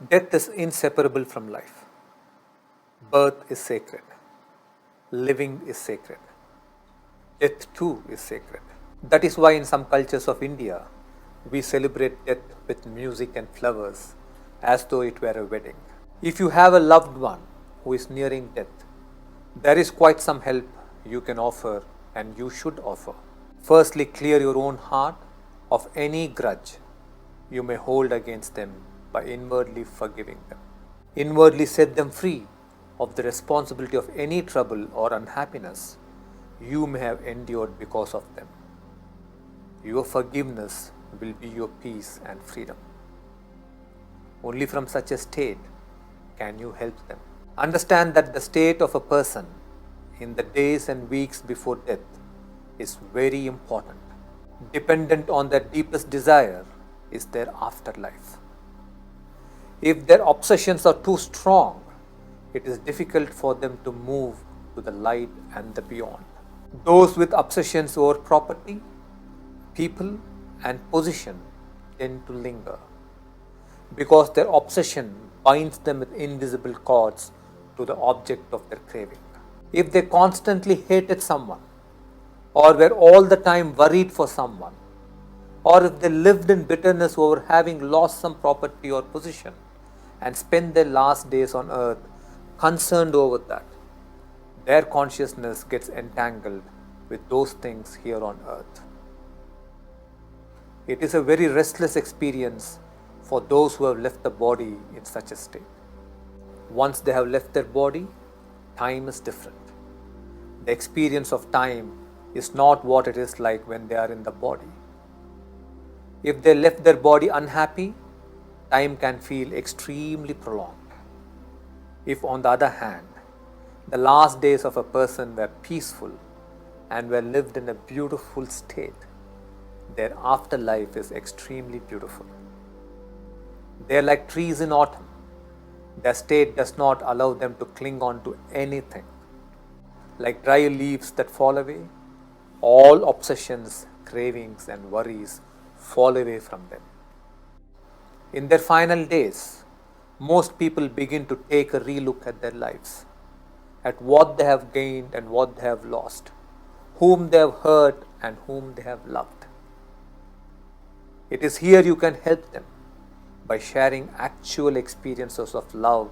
Death is inseparable from life. Birth is sacred. Living is sacred. Death too is sacred. That is why in some cultures of India, we celebrate death with music and flowers as though it were a wedding. If you have a loved one who is nearing death, there is quite some help you can offer and you should offer. Firstly, clear your own heart of any grudge you may hold against them by inwardly forgiving them. Inwardly set them free of the responsibility of any trouble or unhappiness you may have endured because of them. Your forgiveness will be your peace and freedom. Only from such a state can you help them. Understand that the state of a person in the days and weeks before death is very important. Dependent on their deepest desire is their afterlife. If their obsessions are too strong, it is difficult for them to move to the light and the beyond. Those with obsessions over property, people, and position tend to linger because their obsession binds them with invisible cords to the object of their craving. If they constantly hated someone, or were all the time worried for someone, or if they lived in bitterness over having lost some property or position and spent their last days on earth concerned over that, their consciousness gets entangled with those things here on earth. It is a very restless experience for those who have left the body in such a state. Once they have left their body, time is different. The experience of time is not what it is like when they are in the body. If they left their body unhappy, time can feel extremely prolonged. If, on the other hand, the last days of a person were peaceful and were lived in a beautiful state, their afterlife is extremely beautiful. They are like trees in autumn. Their state does not allow them to cling on to anything. Like dry leaves that fall away, all obsessions, cravings, and worries fall away from them. In their final days, most people begin to take a relook at their lives, at what they have gained and what they have lost, whom they have hurt and whom they have loved. It is here you can help them by sharing actual experiences of love,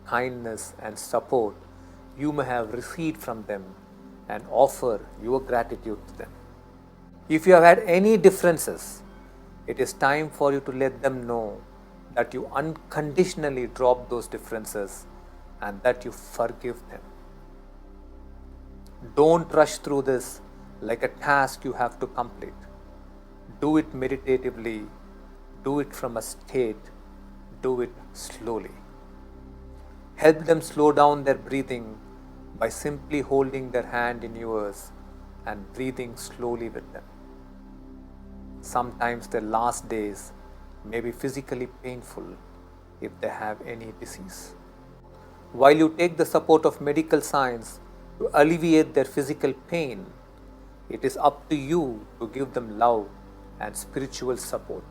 kindness, and support you may have received from them and offer your gratitude to them. If you have had any differences, it is time for you to let them know that you unconditionally drop those differences and that you forgive them. Don't rush through this like a task you have to complete. Do it meditatively, do it from a state, do it slowly. Help them slow down their breathing by simply holding their hand in yours and breathing slowly with them. Sometimes their last days may be physically painful if they have any disease. While you take the support of medical science to alleviate their physical pain, it is up to you to give them love and spiritual support.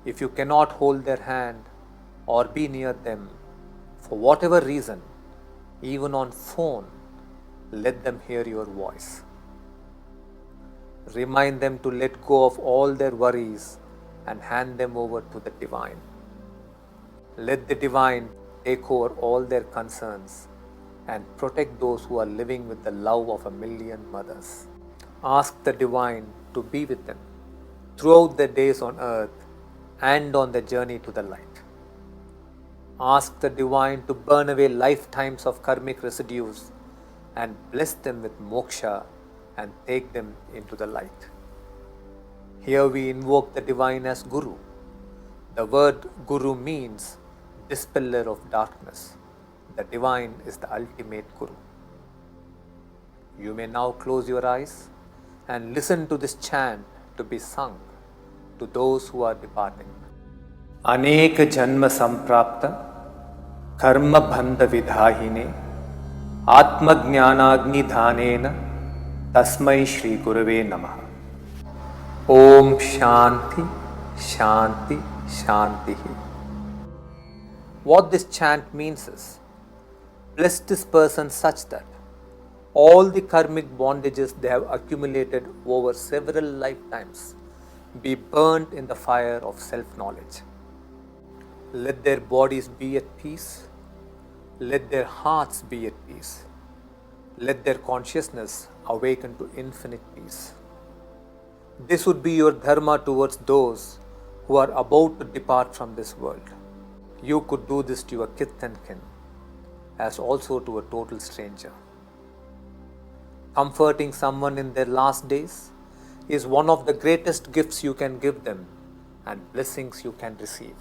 If you cannot hold their hand or be near them for whatever reason, even on phone, let them hear your voice. Remind them to let go of all their worries and hand them over to the Divine. Let the Divine take over all their concerns and protect those who are living with the love of a million mothers. Ask the Divine to be with them throughout their days on earth and on their journey to the light. Ask the Divine to burn away lifetimes of karmic residues and bless them with moksha and take them into the light. Here we invoke the Divine as Guru. The word Guru means dispeller of darkness. The Divine is the ultimate Guru. You may now close your eyes and listen to this chant to be sung to those who are departing. Anek janma samprapta karma bandha vidhahine atma jnanagni dhanena tasmai Shri Gurave Namaha. Om Shanti Shanti Shanti. What this chant means is, bless this person such that all the karmic bondages they have accumulated over several lifetimes be burnt in the fire of self-knowledge. Let their bodies be at peace. Let their hearts be at peace. Let their consciousness awaken to infinite peace. This would be your dharma towards those who are about to depart from this world. You could do this to your kith and kin, as also to a total stranger. Comforting someone in their last days is one of the greatest gifts you can give them and blessings you can receive.